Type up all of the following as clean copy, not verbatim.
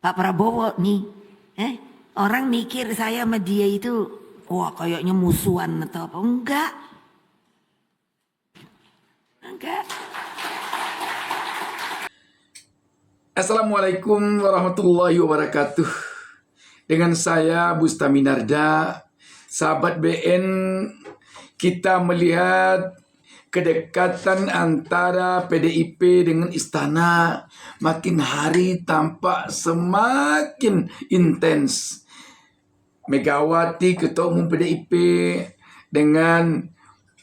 Pak Prabowo nih, orang mikir saya sama dia itu, wah kayaknya musuhan atau apa? Enggak, enggak. Assalamualaikum warahmatullahi wabarakatuh. Dengan saya Busta Minarda, sahabat BN, kita melihat kedekatan antara PDIP dengan Istana makin hari tampak semakin intens. Megawati Ketua Umum PDIP dengan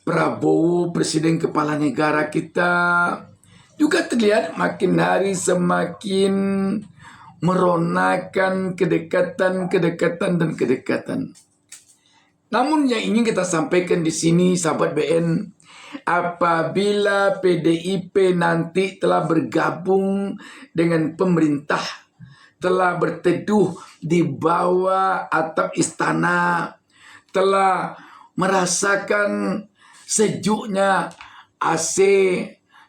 Prabowo Presiden Kepala Negara kita juga terlihat makin hari semakin meronakan kedekatan dan kedekatan. Namun yang ingin kita sampaikan di sini, sahabat BN, apabila PDIP nanti telah bergabung dengan pemerintah, telah berteduh di bawah atap istana, telah merasakan sejuknya AC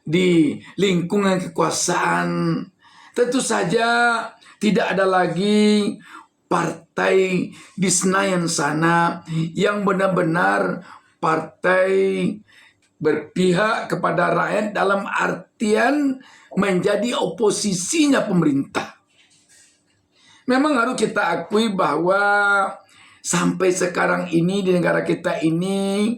di lingkungan kekuasaan, tentu saja tidak ada lagi partai di Senayan sana yang benar-benar partai berpihak kepada rakyat dalam artian menjadi oposisinya pemerintah. Memang harus kita akui bahwa sampai sekarang ini di negara kita ini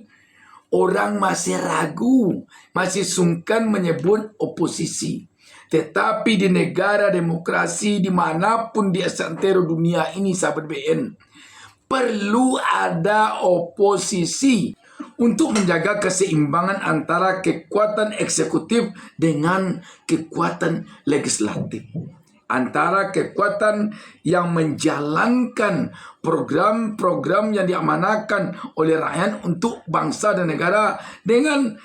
orang masih ragu, masih sungkan menyebut oposisi. Tetapi di negara demokrasi dimanapun di seantero dunia ini, sahabat BN, perlu ada oposisi untuk menjaga keseimbangan antara kekuatan eksekutif dengan kekuatan legislatif. Antara kekuatan yang menjalankan program-program yang diamanahkan oleh rakyat untuk bangsa dan negara dengan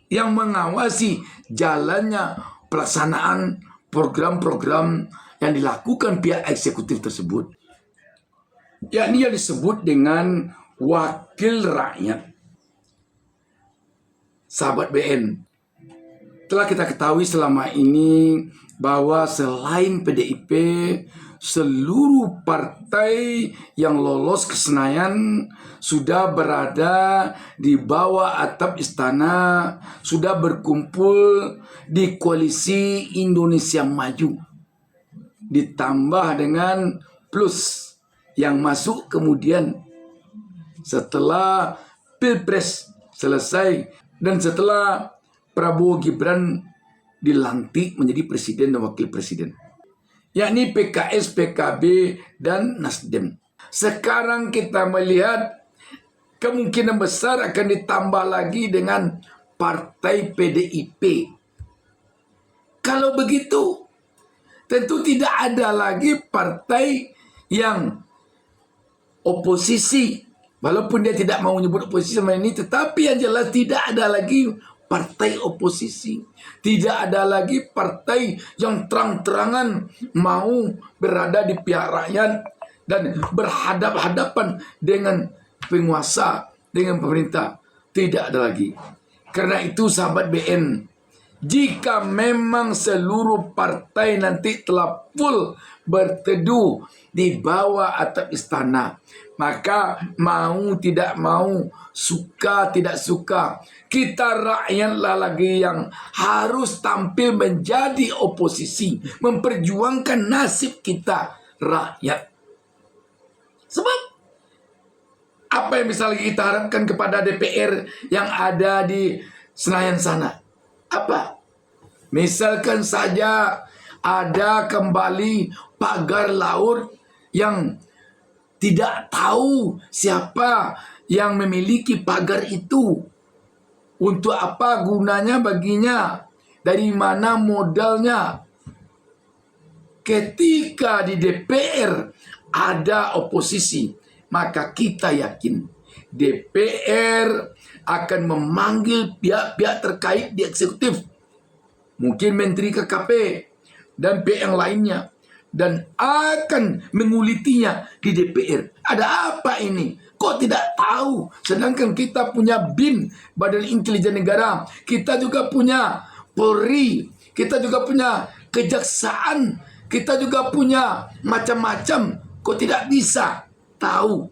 yang mengawasi jalannya pelaksanaan program-program yang dilakukan pihak eksekutif tersebut, yakni yang disebut dengan wakil rakyat. Sahabat BN, telah kita ketahui selama ini bahwa selain PDIP, seluruh partai yang lolos ke Senayan sudah berada di bawah atap istana, sudah berkumpul di koalisi Indonesia Maju. Ditambah dengan plus yang masuk kemudian setelah Pilpres selesai dan setelah Prabowo Gibran dilantik menjadi presiden dan wakil presiden, yakni PKS, PKB, dan Nasdem. Sekarang kita melihat kemungkinan besar akan ditambah lagi dengan partai PDIP. Kalau begitu, tentu tidak ada lagi partai yang oposisi. Walaupun dia tidak mau menyebut oposisi sama ini, tetapi yang jelas tidak ada lagi partai oposisi. Tidak ada lagi partai yang terang-terangan mau berada di pihak rakyat dan berhadap-hadapan dengan penguasa, dengan pemerintah. Tidak ada lagi. Karena itu sahabat BN, jika memang seluruh partai nanti telah full berteduh di bawah atap istana, maka mau tidak mau, suka tidak suka, kita rakyatlah lagi yang harus tampil menjadi oposisi, memperjuangkan nasib kita rakyat. Sebab apa yang misalnya kita harapkan kepada DPR yang ada di Senayan sana? Apa? Misalkan saja ada kembali pagar laut yang tidak tahu siapa yang memiliki pagar itu. Untuk apa gunanya baginya? Dari mana modalnya? Ketika di DPR ada oposisi, maka kita yakin DPR akan memanggil pihak-pihak terkait di eksekutif, mungkin Menteri KKP dan pihak yang lainnya, dan akan mengulitinya di DPR. Ada apa ini? Kok tidak tahu? Sedangkan kita punya BIN, Badan Intelijen Negara. Kita juga punya Polri. Kita juga punya Kejaksaan Kita juga punya macam-macam. Kok tidak bisa tahu?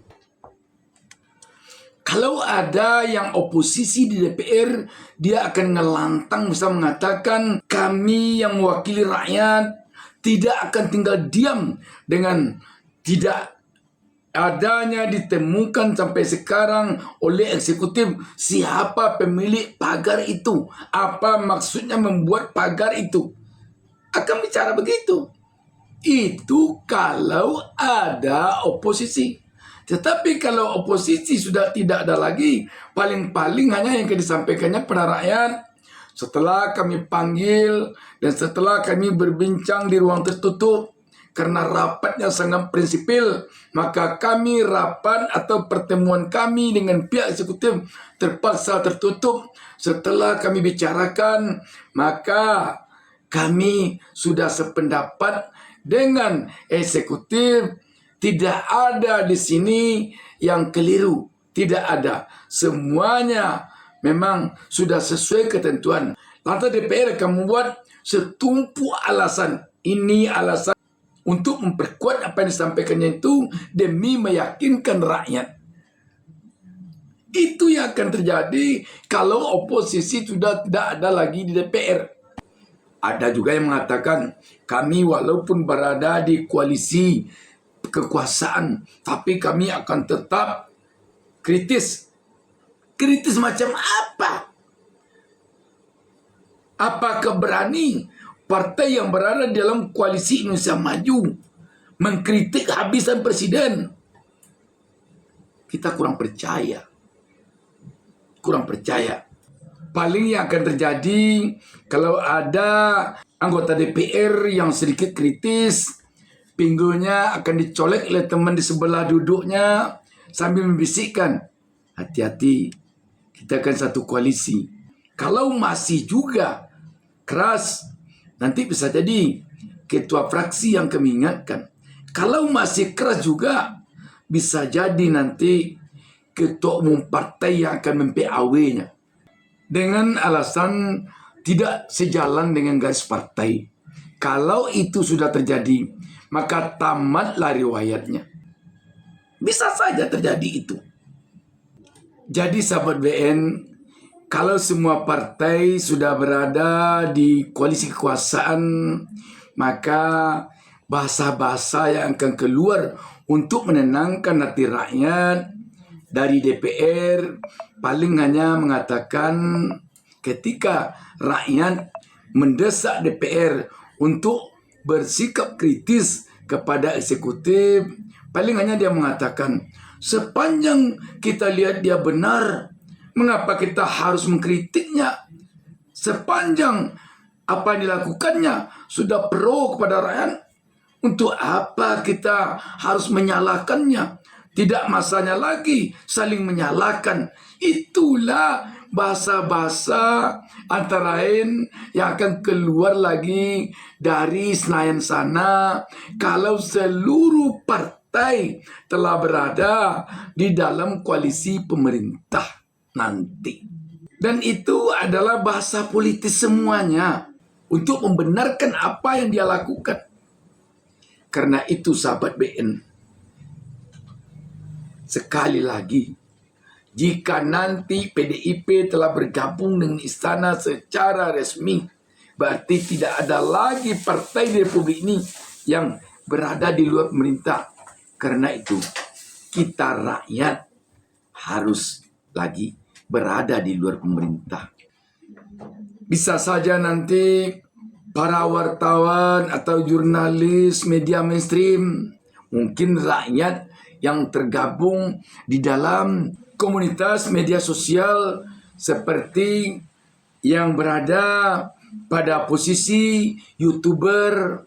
Kalau ada yang oposisi di DPR, dia akan ngelantang bisa mengatakan kami yang mewakili rakyat tidak akan tinggal diam dengan tidak adanya ditemukan sampai sekarang oleh eksekutif siapa pemilik pagar itu, apa maksudnya membuat pagar itu. Akan bicara begitu. Itu kalau ada oposisi. Tetapi kalau oposisi sudah tidak ada lagi, paling-paling hanya yang disampaikannya pada rakyat. Setelah kami panggil dan setelah kami berbincang di ruang tertutup, karena rapatnya sangat prinsipil, maka kami rapat atau pertemuan kami dengan pihak eksekutif terpaksa tertutup. Setelah kami bicarakan, maka kami sudah sependapat dengan eksekutif. Tidak ada di sini yang keliru, tidak ada. Semuanya memang sudah sesuai ketentuan. Lantas DPR akan membuat setumpu alasan. Ini alasan untuk memperkuat apa yang disampaikannya itu demi meyakinkan rakyat. Itu yang akan terjadi kalau oposisi sudah tidak ada lagi di DPR. Ada juga yang mengatakan kami walaupun berada di koalisi kekuasaan, tapi kami akan tetap kritis. Kritis macam apa? Apakah berani partai yang berada di dalam koalisi Indonesia Maju mengkritik habisan presiden? Kita kurang percaya. Kurang percaya. Paling yang akan terjadi kalau ada anggota DPR yang sedikit kritis, pinggulnya akan dicolek oleh teman di sebelah duduknya sambil membisikkan, hati-hati, kita kan satu koalisi. Kalau masih juga keras, nanti bisa jadi ketua fraksi yang kami ingatkan. Kalau masih keras juga, bisa jadi nanti ketua umum partai yang akan mem-PAW-nya. Dengan alasan tidak sejalan dengan garis partai. Kalau itu sudah terjadi, maka tamatlah riwayatnya. Bisa saja terjadi itu. Jadi sahabat BN, kalau semua partai sudah berada di koalisi kekuasaan, maka bahasa-bahasa yang akan keluar untuk menenangkan hati rakyat dari DPR paling hanya mengatakan ketika rakyat mendesak DPR untuk bersikap kritis kepada eksekutif, paling hanya dia mengatakan, sepanjang kita lihat dia benar, mengapa kita harus mengkritiknya? Sepanjang apa yang dilakukannya sudah pro kepada rakyat, untuk apa kita harus menyalahkannya? Tidak masanya lagi saling menyalahkan. Itulah bahasa-bahasa antara lain yang akan keluar lagi dari Senayan sana kalau seluruh partai telah berada di dalam koalisi pemerintah nanti. Dan itu adalah bahasa politis semuanya untuk membenarkan apa yang dia lakukan. Karena itu sahabat BN, sekali lagi, jika nanti PDIP telah bergabung dengan istana secara resmi, berarti tidak ada lagi partai di Republik ini yang berada di luar pemerintah. Karena itu, kita rakyat harus lagi berada di luar pemerintah. Bisa saja nanti para wartawan atau jurnalis media mainstream, mungkin rakyat yang tergabung di dalam komunitas media sosial seperti yang berada pada posisi YouTuber,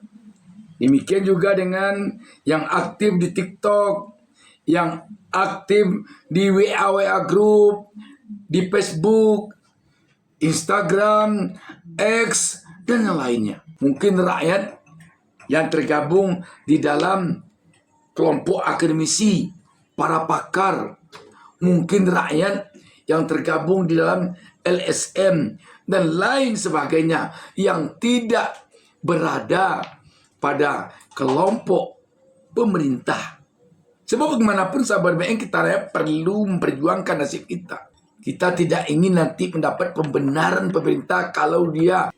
demikian juga dengan yang aktif di TikTok, yang aktif di WA group, di Facebook, Instagram, X, dan yang lainnya. Mungkin rakyat yang tergabung di dalam kelompok akademisi, para pakar, mungkin rakyat yang tergabung di dalam LSM dan lain sebagainya yang tidak berada pada kelompok pemerintah. Sebab bagaimanapun sahabat BN, kita perlu memperjuangkan nasib kita. Kita tidak ingin nanti mendapat pembenaran pemerintah kalau dia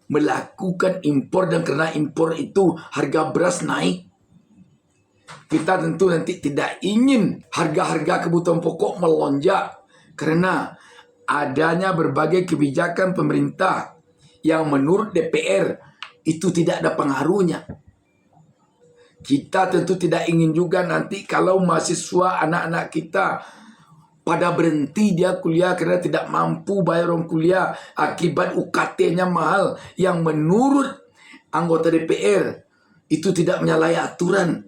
melakukan impor dan karena impor itu harga beras naik. Kita tentu nanti tidak ingin harga-harga kebutuhan pokok melonjak karena adanya berbagai kebijakan pemerintah yang menurut DPR itu tidak ada pengaruhnya. Kita tentu tidak ingin juga nanti kalau mahasiswa anak-anak kita pada berhenti dia kuliah karena tidak mampu bayar uang kuliah akibat UKT-nya mahal yang menurut anggota DPR itu tidak menyalahi aturan.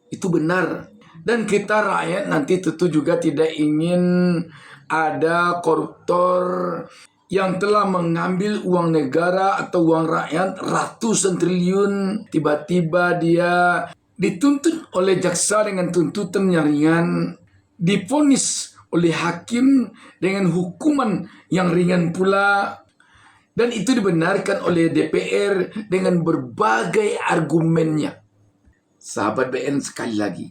Itu benar. Dan kita rakyat nanti tentu juga tidak ingin ada koruptor yang telah mengambil uang negara atau uang rakyat ratusan triliun, tiba-tiba dia dituntut oleh jaksa dengan tuntutan yang ringan, divonis oleh hakim dengan hukuman yang ringan pula, dan itu dibenarkan oleh DPR dengan berbagai argumennya. Sahabat BN, sekali lagi,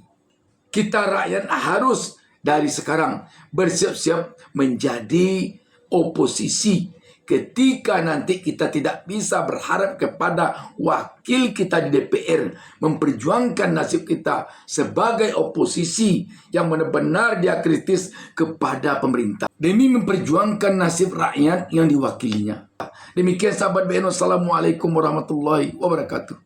kita rakyat harus dari sekarang bersiap-siap menjadi oposisi ketika nanti kita tidak bisa berharap kepada wakil kita di DPR memperjuangkan nasib kita sebagai oposisi yang benar-benar dia kritis kepada pemerintah demi memperjuangkan nasib rakyat yang diwakilinya. Demikian sahabat BN, wassalamualaikum warahmatullahi wabarakatuh.